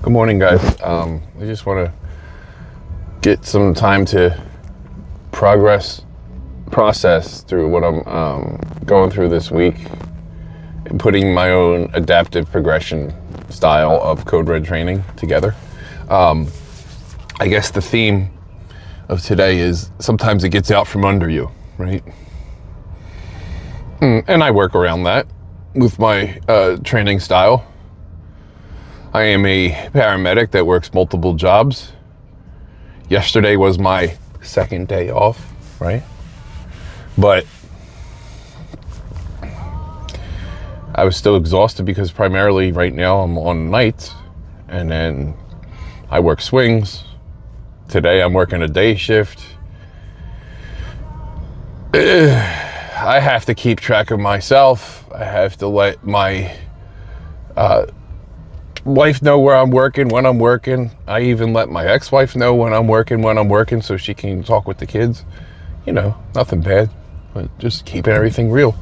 Good morning, guys. I just want to get some time to process through what I'm going through this week and putting my own adaptive progression style of Code Red training together. I guess the theme of today is sometimes it gets out from under you, right? And I work around that with my training style. I am a paramedic that works multiple jobs. Yesterday was my second day off, right? But I was still exhausted because primarily right now I'm on nights, and then I work swings. Today I'm working a day shift. I have to keep track of myself. I have to let my wife know where I'm working, when I'm working. I even let my ex-wife know when I'm working so she can talk with the kids. You know, nothing bad, but just keeping everything real.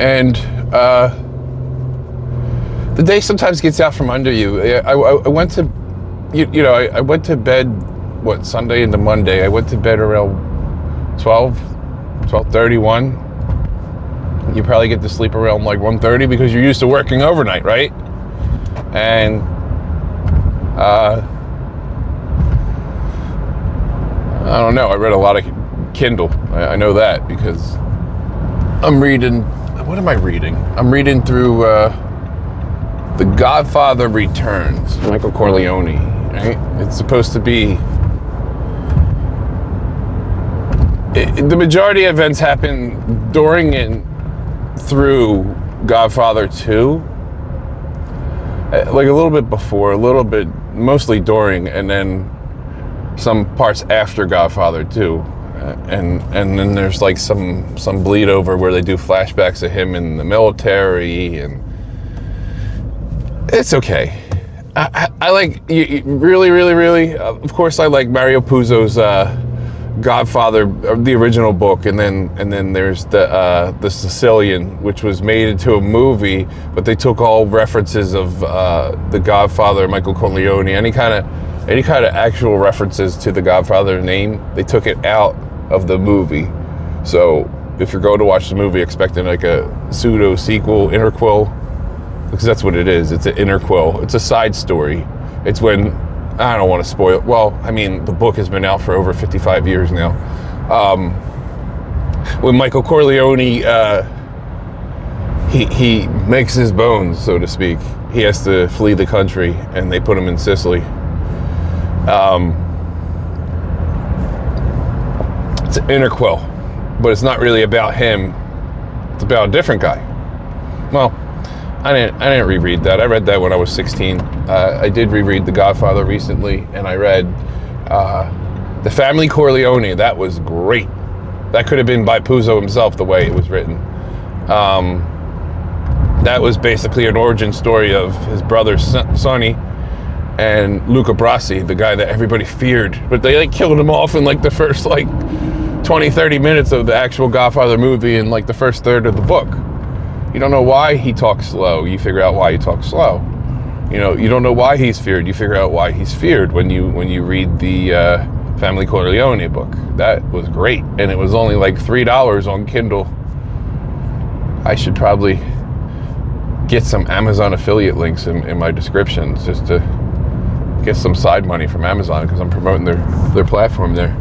And the day sometimes gets out from under you. I went to, I went to bed, Sunday into Monday. I went to bed around 12:31. You probably get to sleep around like 1:30 because you're used to working overnight, right? And I don't know. I read a lot of Kindle. I know that because I'm reading. What am I reading? I'm reading through The Godfather Returns, Michael Corleone. Right? It's supposed to be. The majority of events happen during and through Godfather 2, like a little bit before, a little bit, mostly during, and then some parts after Godfather 2, and then there's like some bleed over where they do flashbacks of him in the military, and it's okay. I like, really, of course I like Mario Puzo's Godfather, the original book, and then there's the Sicilian, which was made into a movie, but they took all references of the Godfather, Michael Corleone, any kind of actual references to the Godfather name, they took it out of the movie. So if you're going to watch the movie expecting like a pseudo sequel, interquel, because that's what it is. It's an interquel. It's a side story. It's when, I don't want to spoil it. Well, I mean, the book has been out for over 55 years now. When Michael Corleone, he makes his bones, so to speak. He has to flee the country, and they put him in Sicily. It's an interquel, but it's not really about him. It's about a different guy. Well, I didn't reread that. I read that when I was 16. I did reread The Godfather recently, and I read The Family Corleone. That was great. That could have been by Puzo himself, the way it was written. That was basically an origin story of his brother Sonny and Luca Brasi, the guy that everybody feared. But they like killed him off in like the first like 20-30 minutes of the actual Godfather movie and like the first third of the book. You don't know why he talks slow. You figure out why he talks slow. You know, you don't know why he's feared. You figure out why he's feared when you read the Family Corleone book. That was great, and it was only like $3 on Kindle. I should probably get some Amazon affiliate links in my descriptions just to get some side money from Amazon because I'm promoting their platform there.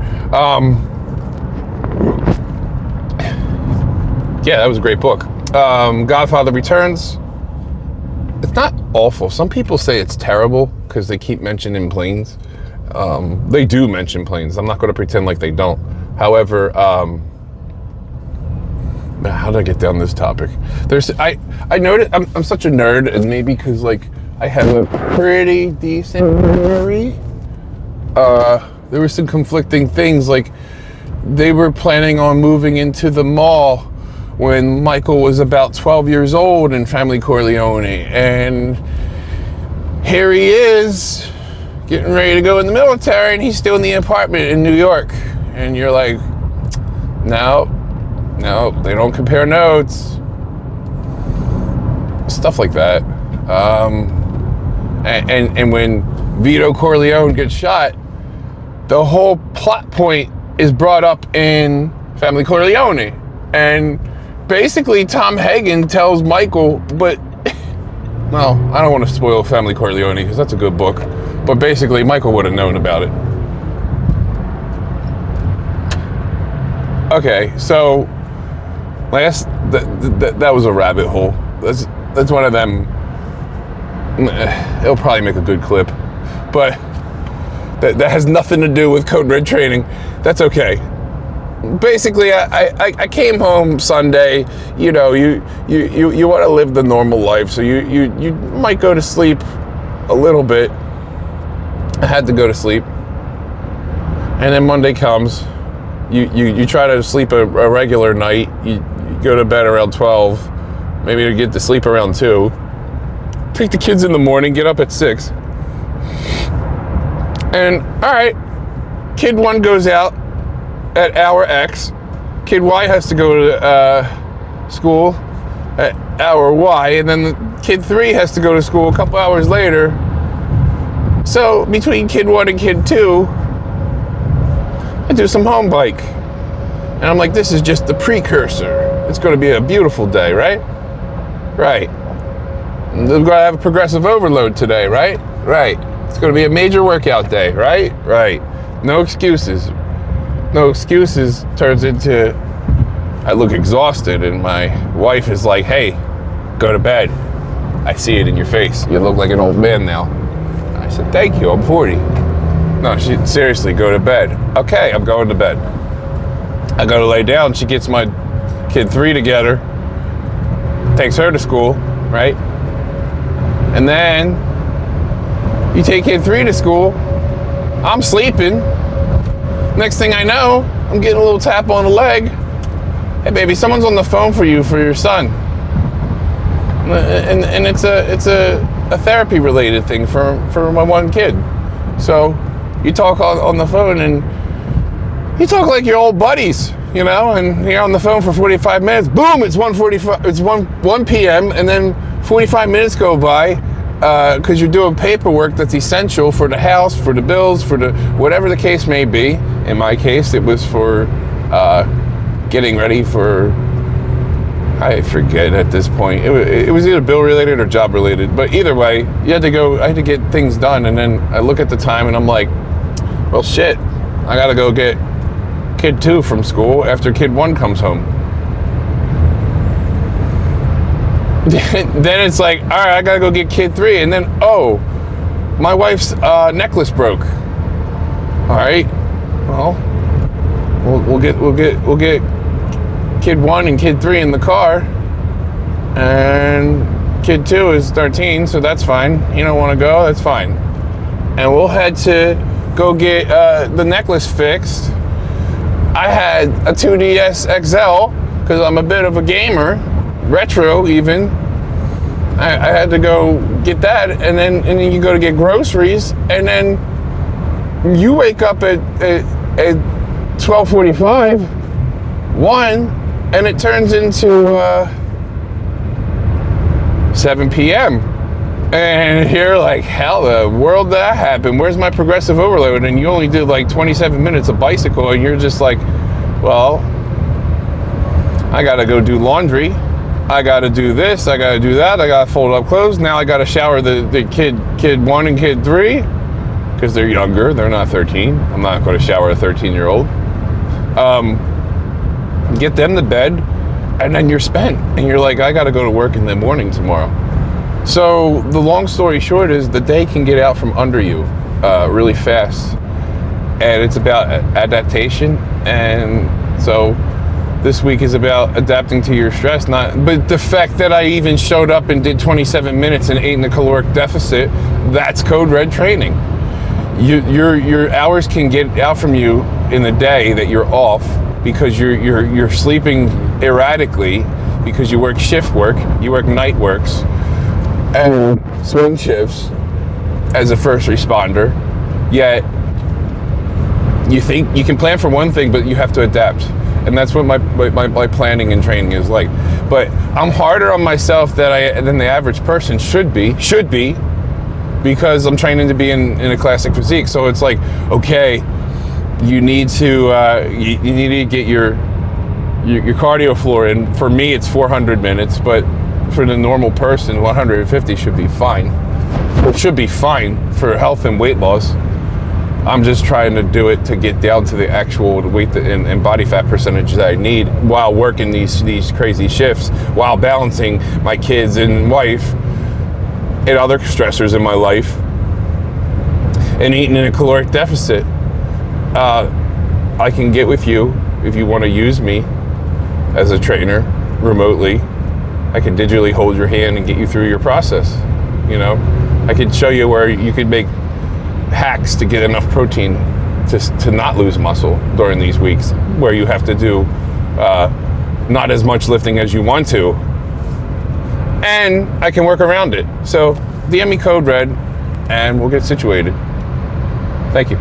Yeah, that was a great book. Godfather Returns. It's not awful. Some people say it's terrible because they keep mentioning planes. They do mention planes. I'm not going to pretend like they don't. However, how did I get down this topic? I noticed I'm such a nerd, and maybe because like I have a pretty decent memory. There were some conflicting things, like they were planning on moving into the mall when Michael was about 12 years old in Family Corleone, and here he is getting ready to go in the military, and he's still in the apartment in New York, and you're like, no, they don't compare notes, stuff like that. And when Vito Corleone gets shot, the whole plot point is brought up in Family Corleone. And basically Tom Hagen tells Michael, but, well, I don't want to spoil Family Corleone because that's a good book, but basically Michael would have known about it. Okay, so that was a rabbit hole. That's one of them. It'll probably make a good clip, but that has nothing to do with Code Red training. That's okay. Basically, I came home Sunday. You know, you want to live the normal life, so you might go to sleep a little bit. I had to go to sleep, and then Monday comes. You try to sleep a regular night. You go to bed around 12, maybe you get to sleep around 2. Take the kids in the morning, get up at 6. And all right, kid 1 goes out at hour X. Kid Y has to go to school at hour Y, and then kid 3 has to go to school a couple hours later. So between kid 1 and kid 2, I do some home bike. And I'm like, this is just the precursor. It's going to be a beautiful day, right? Right. We're going to have a progressive overload today, right? Right. It's going to be a major workout day, right? Right. No excuses. No excuses turns into, I look exhausted, and my wife is like, hey, go to bed. I see it in your face. You look like an old man now. I said, thank you, I'm 40. No, seriously, go to bed. Okay, I'm going to bed. I go to lay down. She gets my kid 3 together, takes her to school, right? And then you take kid 3 to school. I'm sleeping. Next thing I know, I'm getting a little tap on the leg. Hey, baby, someone's on the phone for you for your son. And it's a therapy related thing for my one kid. So you talk on the phone, and you talk like your old buddies, you know, and you're on the phone for 45 minutes. Boom, it's 1:45. It's 1 p.m. and then 45 minutes go by because you're doing paperwork that's essential for the house, for the bills, for the whatever the case may be. In my case, it was for getting ready for, I forget at this point. It was either bill related or job related, but either way, I had to get things done. And then I look at the time and I'm like, well, shit, I gotta go get kid 2 from school after kid 1 comes home. Then it's like, all right, I gotta go get kid 3, and then my wife's necklace broke. All right, well, we'll get kid 1 and kid 3 in the car, and kid 2 is 13, so that's fine. You don't want to go, that's fine, and we'll head to go get the necklace fixed. I had a 2DS XL because I'm a bit of a gamer, retro even. I had to go get that, and then you go to get groceries, and then you wake up at 12:45, 1, and it turns into 7 p.m. And you're like, how the world did that happen? Where's my progressive overload? And you only did like 27 minutes of bicycle, and you're just like, well, I gotta go do laundry. I gotta do this, I gotta do that, I gotta fold up clothes. Now I gotta shower the kid 1 and kid 3, because they're younger, they're not 13. I'm not gonna shower a 13-year-old. Get them to bed, and then you're spent. And you're like, I gotta go to work in the morning tomorrow. So the long story short is the day can get out from under you really fast. And it's about adaptation. And so this week is about adapting to your stress. But the fact that I even showed up and did 27 minutes and ate in a caloric deficit, that's Code Red training. Your hours can get out from you in the day that you're off because you're sleeping erratically because you work shift work, you work night works, and swing shifts as a first responder. Yet you think you can plan for one thing, but you have to adapt. And that's what my planning and training is like. But I'm harder on myself than the average person should be, because I'm training to be in a classic physique. So it's like, okay, you need to you need to get your cardio floor in. For me, it's 400 minutes, but for the normal person, 150 should be fine. It should be fine for health and weight loss. I'm just trying to do it to get down to the actual weight and body fat percentage that I need while working these crazy shifts, while balancing my kids and wife and other stressors in my life, and eating in a caloric deficit. I can get with you if you want to use me as a trainer remotely. I can digitally hold your hand and get you through your process. You know, I could show you where you could make hacks to get enough protein to not lose muscle during these weeks where you have to do not as much lifting as you want to, and I can work around it. So DM me code RED and we'll get situated. Thank you.